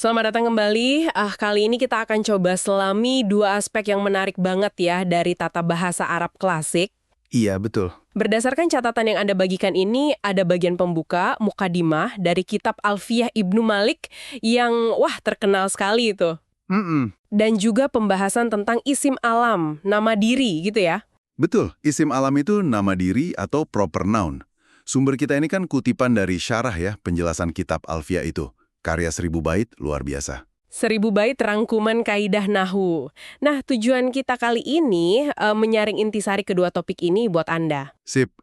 Selamat datang kembali. Kali ini kita akan coba selami dua aspek yang menarik banget ya dari tata bahasa Arab klasik. Iya, betul. Berdasarkan catatan yang Anda bagikan ini, ada bagian pembuka, mukadimah, dari kitab Alfiyah Ibnu Malik yang, wah, terkenal sekali itu. Mm-mm. Dan juga pembahasan tentang isim alam, nama diri gitu ya. Betul, isim alam itu nama diri atau proper noun. Sumber kita ini kan kutipan dari syarah ya, penjelasan kitab Alfiyah itu. Karya 1000 bait, luar biasa. 1000 bait rangkuman kaidah nahu. Nah, tujuan kita kali ini menyaring intisari kedua topik ini buat Anda. Sip.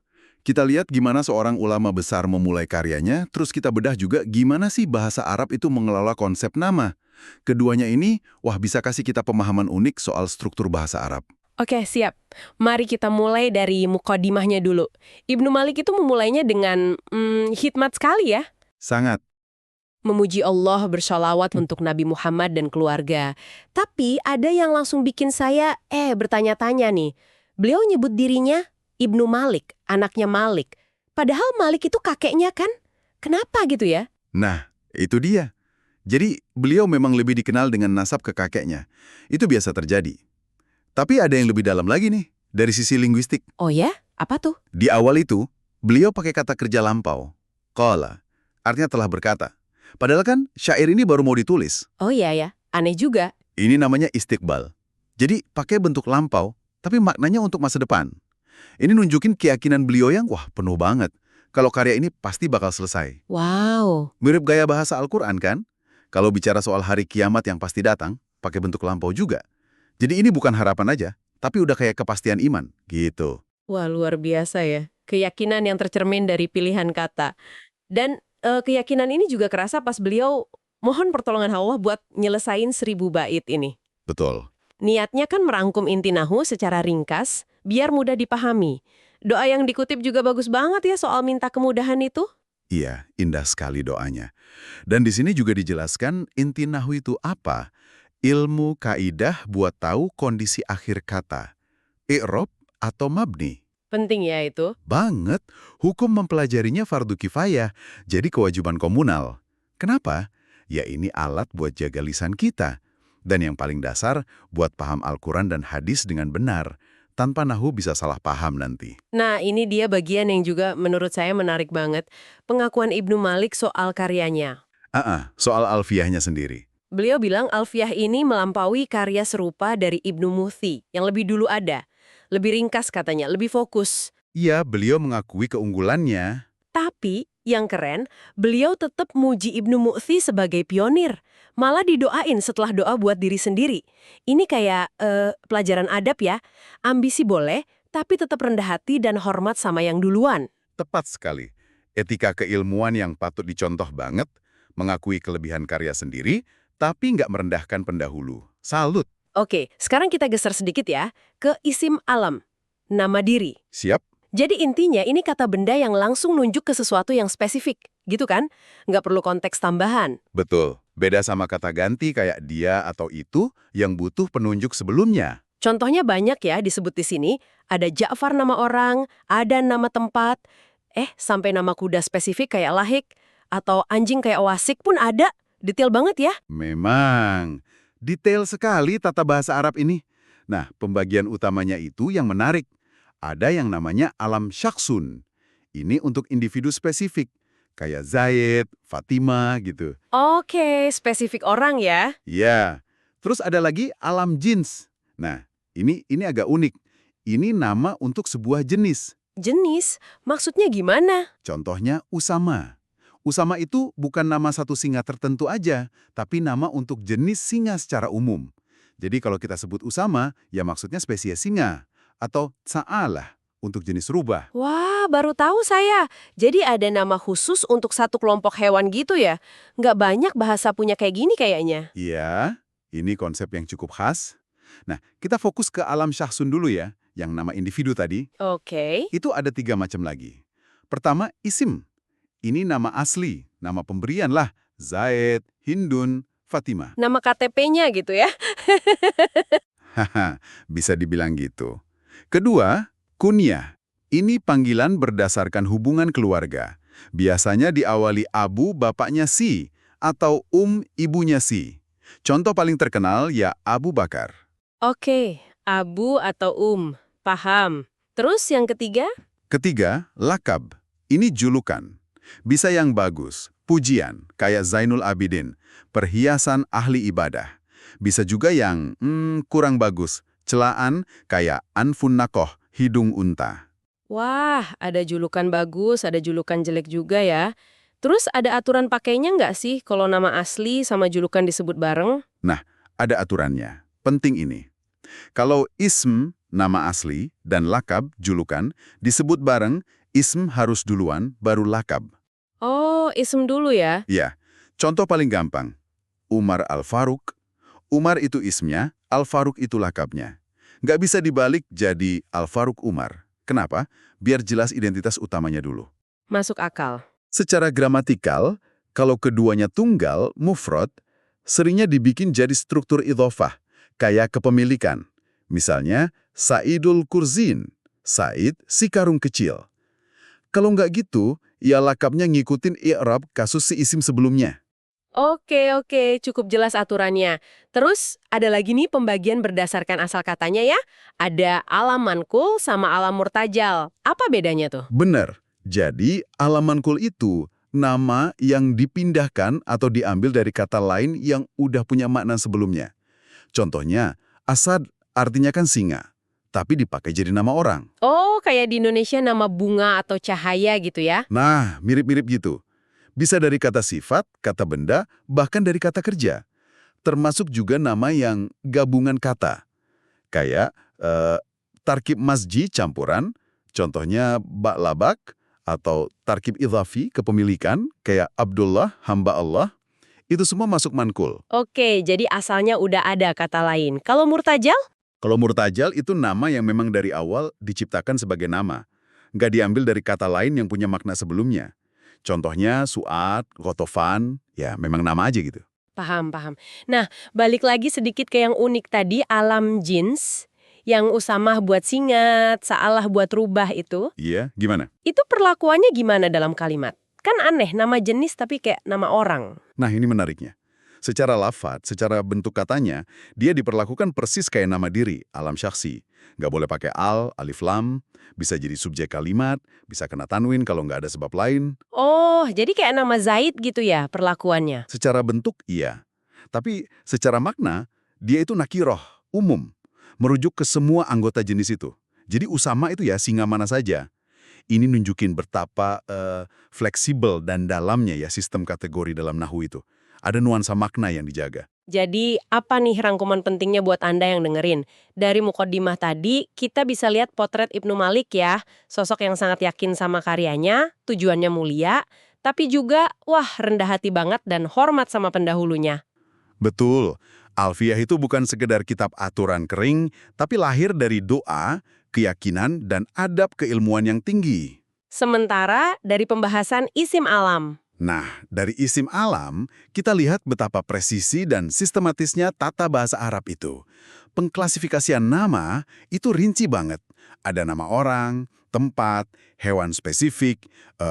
Kita lihat gimana seorang ulama besar memulai karyanya, terus kita bedah juga gimana sih bahasa Arab itu mengelola konsep nama. Keduanya ini, wah bisa kasih kita pemahaman unik soal struktur bahasa Arab. Oke, siap. Mari kita mulai dari mukadimahnya dulu. Ibnu Malik itu memulainya dengan hikmat sekali ya. Sangat. Memuji Allah, bersholawat untuk Nabi Muhammad dan keluarga. Tapi ada yang langsung bikin saya bertanya-tanya nih. Beliau nyebut dirinya Ibnu Malik, anaknya Malik. Padahal Malik itu kakeknya kan? Kenapa gitu ya? Nah, itu dia. Jadi, beliau memang lebih dikenal dengan nasab ke kakeknya. Itu biasa terjadi. Tapi ada yang lebih dalam lagi nih, dari sisi linguistik. Oh ya? Apa tuh? Di awal itu, beliau pakai kata kerja lampau. Qala, artinya telah berkata. Padahal kan syair ini baru mau ditulis. Oh iya ya, aneh juga. Ini namanya istiqbal. Jadi pakai bentuk lampau, tapi maknanya untuk masa depan. Ini nunjukin keyakinan beliau yang wah penuh banget. Kalau karya ini pasti bakal selesai. Wow. Mirip gaya bahasa Al-Quran kan? Kalau bicara soal hari kiamat yang pasti datang, pakai bentuk lampau juga. Jadi ini bukan harapan aja, tapi udah kayak kepastian iman, gitu. Wah, luar biasa ya. Keyakinan yang tercermin dari pilihan kata. Dan keyakinan ini juga kerasa pas beliau mohon pertolongan Allah buat nyelesain 1000 bait ini. Betul. Niatnya kan merangkum inti nahu secara ringkas, biar mudah dipahami. Doa yang dikutip juga bagus banget ya soal minta kemudahan itu. Iya, indah sekali doanya. Dan di sini juga dijelaskan inti nahwu itu apa? Ilmu kaidah buat tahu kondisi akhir kata. I'rab atau mabni. Penting ya itu. Banget, hukum mempelajarinya fardu kifayah, jadi kewajiban komunal. Kenapa? Ya ini alat buat jaga lisan kita. Dan yang paling dasar, buat paham Al-Quran dan hadis dengan benar. Tanpa nahu bisa salah paham nanti. Nah, ini dia bagian yang juga menurut saya menarik banget. Pengakuan Ibnu Malik soal karyanya. Soal alfiyahnya sendiri. Beliau bilang Alfiyah ini melampaui karya serupa dari Ibnu Muthyi yang lebih dulu ada. Lebih ringkas katanya, lebih fokus. Iya, beliau mengakui keunggulannya. Tapi, yang keren, beliau tetap muji Ibnu Muthyi sebagai pionir. Malah didoain setelah doa buat diri sendiri. Ini kayak pelajaran adab ya. Ambisi boleh, tapi tetap rendah hati dan hormat sama yang duluan. Tepat sekali. Etika keilmuan yang patut dicontoh banget, mengakui kelebihan karya sendiri, tapi nggak merendahkan pendahulu. Salut. Oke, sekarang kita geser sedikit ya, ke isim alam, nama diri. Siap? Jadi intinya ini kata benda yang langsung nunjuk ke sesuatu yang spesifik, gitu kan? Nggak perlu konteks tambahan. Betul. Beda sama kata ganti kayak dia atau itu yang butuh penunjuk sebelumnya. Contohnya banyak ya disebut di sini, ada Ja'far nama orang, ada nama tempat, sampai nama kuda spesifik kayak Lahik, atau anjing kayak Wasik pun ada. Detail banget ya. Memang. Detail sekali tata bahasa Arab ini. Nah, pembagian utamanya itu yang menarik. Ada yang namanya alam syaksun. Ini untuk individu spesifik. Kayak Zaid, Fatimah gitu. Oke, spesifik orang ya. Ya. Terus ada lagi alam jins. Nah, ini agak unik. Ini nama untuk sebuah jenis. Jenis? Maksudnya gimana? Contohnya Usama. Usama itu bukan nama satu singa tertentu aja, tapi nama untuk jenis singa secara umum. Jadi kalau kita sebut Usama, ya maksudnya spesies singa. Atau Tsa'alah untuk jenis rubah. Wah, baru tahu saya. Jadi ada nama khusus untuk satu kelompok hewan gitu ya? Nggak banyak bahasa punya kayak gini kayaknya. Iya, ini konsep yang cukup khas. Nah, kita fokus ke alam syahsun dulu ya, yang nama individu tadi. Oke. Itu ada 3 macam lagi. Pertama, isim. Ini nama asli, nama pemberian lah. Zaid, Hindun, Fatimah. Nama KTP-nya gitu ya? Haha, bisa dibilang gitu. Kedua, kunyah. Ini panggilan berdasarkan hubungan keluarga. Biasanya diawali abu bapaknya si, atau ibunya si. Contoh paling terkenal ya Abu Bakar. Oke, Abu atau paham. Terus yang ketiga? Ketiga, lakab. Ini julukan. Bisa yang bagus, pujian, kayak Zainul Abidin, perhiasan ahli ibadah. Bisa juga yang kurang bagus, celaan kayak Anfun Nakoh, hidung unta. Wah, ada julukan bagus, ada julukan jelek juga ya. Terus ada aturan pakainya nggak sih kalau nama asli sama julukan disebut bareng? Nah, ada aturannya. Penting ini. Kalau ism, nama asli, dan lakab, julukan, disebut bareng, ism harus duluan, baru lakab. Oh, ism dulu ya? Ya, contoh paling gampang. Umar Al-Faruq. Umar itu ismnya, Al-Faruq itu lakabnya. Nggak bisa dibalik jadi Al-Faruq Umar. Kenapa? Biar jelas identitas utamanya dulu. Masuk akal. Secara gramatikal, kalau keduanya tunggal, mufrad, seringnya dibikin jadi struktur idhofah, kayak kepemilikan. Misalnya, Saidul Kurzin, Said si karung kecil. Kalau nggak gitu, ya lakabnya ngikutin i'rab kasus si isim sebelumnya. Oke, cukup jelas aturannya. Terus ada lagi nih pembagian berdasarkan asal katanya ya. Ada alam mankul sama alam murtajal. Apa bedanya tuh? Benar. Jadi, alamankul itu nama yang dipindahkan atau diambil dari kata lain yang udah punya makna sebelumnya. Contohnya, Asad artinya kan singa, tapi dipakai jadi nama orang. Oh, kayak di Indonesia nama bunga atau cahaya gitu ya? Nah, mirip-mirip gitu. Bisa dari kata sifat, kata benda, bahkan dari kata kerja. Termasuk juga nama yang gabungan kata. Kayak tarkib masji campuran, contohnya baklabak, atau tarkib idhafi kepemilikan, kayak Abdullah, hamba Allah, itu semua masuk mankul. Oke, jadi asalnya udah ada kata lain. Kalau murtajal? Kalau murtajal itu nama yang memang dari awal diciptakan sebagai nama. Nggak diambil dari kata lain yang punya makna sebelumnya. Contohnya Su'ad, Ghatafan, ya memang nama aja gitu. Paham. Nah, balik lagi sedikit ke yang unik tadi, alam jins. Yang Usamah buat singat, Sa'alah buat rubah itu. Iya, gimana? Itu perlakuannya gimana dalam kalimat? Kan aneh, nama jenis tapi kayak nama orang. Nah, ini menariknya. Secara lafadz, secara bentuk katanya, dia diperlakukan persis kayak nama diri, alam syakhsi. Nggak boleh pakai al, alif lam, bisa jadi subjek kalimat, bisa kena tanwin kalau nggak ada sebab lain. Oh, jadi kayak nama Zaid gitu ya perlakuannya? Secara bentuk, iya. Tapi secara makna, dia itu nakiroh, umum. Merujuk ke semua anggota jenis itu. Jadi Usama itu ya singa mana saja. Ini nunjukin betapa fleksibel dan dalamnya ya sistem kategori dalam Nahwu itu. Ada nuansa makna yang dijaga. Jadi apa nih rangkuman pentingnya buat Anda yang dengerin? Dari mukaddimah tadi, kita bisa lihat potret Ibnu Malik ya. Sosok yang sangat yakin sama karyanya, tujuannya mulia, tapi juga, wah rendah hati banget dan hormat sama pendahulunya. Betul, Alfiyah itu bukan sekedar kitab aturan kering, tapi lahir dari doa, keyakinan, dan adab keilmuan yang tinggi. Sementara dari pembahasan isim alam. Nah, dari isim alam, kita lihat betapa presisi dan sistematisnya tata bahasa Arab itu. Pengklasifikasian nama itu rinci banget. Ada nama orang, tempat, hewan spesifik,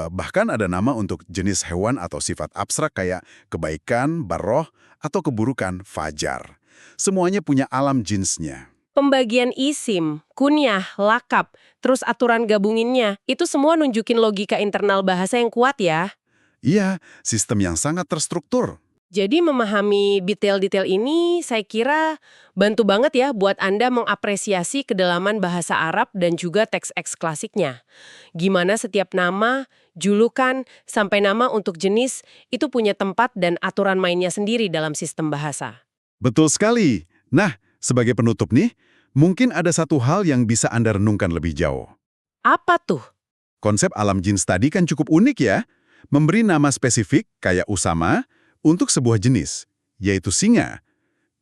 bahkan ada nama untuk jenis hewan atau sifat abstrak kayak kebaikan, barroh, atau keburukan, fajar. Semuanya punya alam jinsnya. Pembagian isim, kunyah, lakap, terus aturan gabunginnya, itu semua nunjukin logika internal bahasa yang kuat ya. Iya, sistem yang sangat terstruktur. Jadi memahami detail-detail ini saya kira bantu banget ya buat Anda mengapresiasi kedalaman bahasa Arab dan juga teks klasiknya. Gimana setiap nama, julukan, sampai nama untuk jenis itu punya tempat dan aturan mainnya sendiri dalam sistem bahasa. Betul sekali. Nah, sebagai penutup nih, mungkin ada satu hal yang bisa Anda renungkan lebih jauh. Apa tuh? Konsep alam jins tadi kan cukup unik ya. Memberi nama spesifik kayak Usama untuk sebuah jenis, yaitu singa.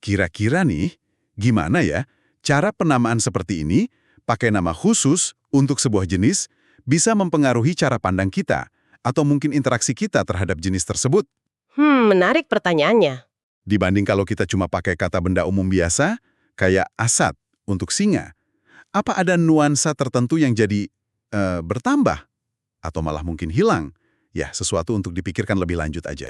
Kira-kira nih, gimana ya cara penamaan seperti ini, pakai nama khusus untuk sebuah jenis, bisa mempengaruhi cara pandang kita, atau mungkin interaksi kita terhadap jenis tersebut? Menarik pertanyaannya. Dibanding kalau kita cuma pakai kata benda umum biasa, kayak Asad untuk singa, apa ada nuansa tertentu yang jadi bertambah? Atau malah mungkin hilang? Ya, sesuatu untuk dipikirkan lebih lanjut aja.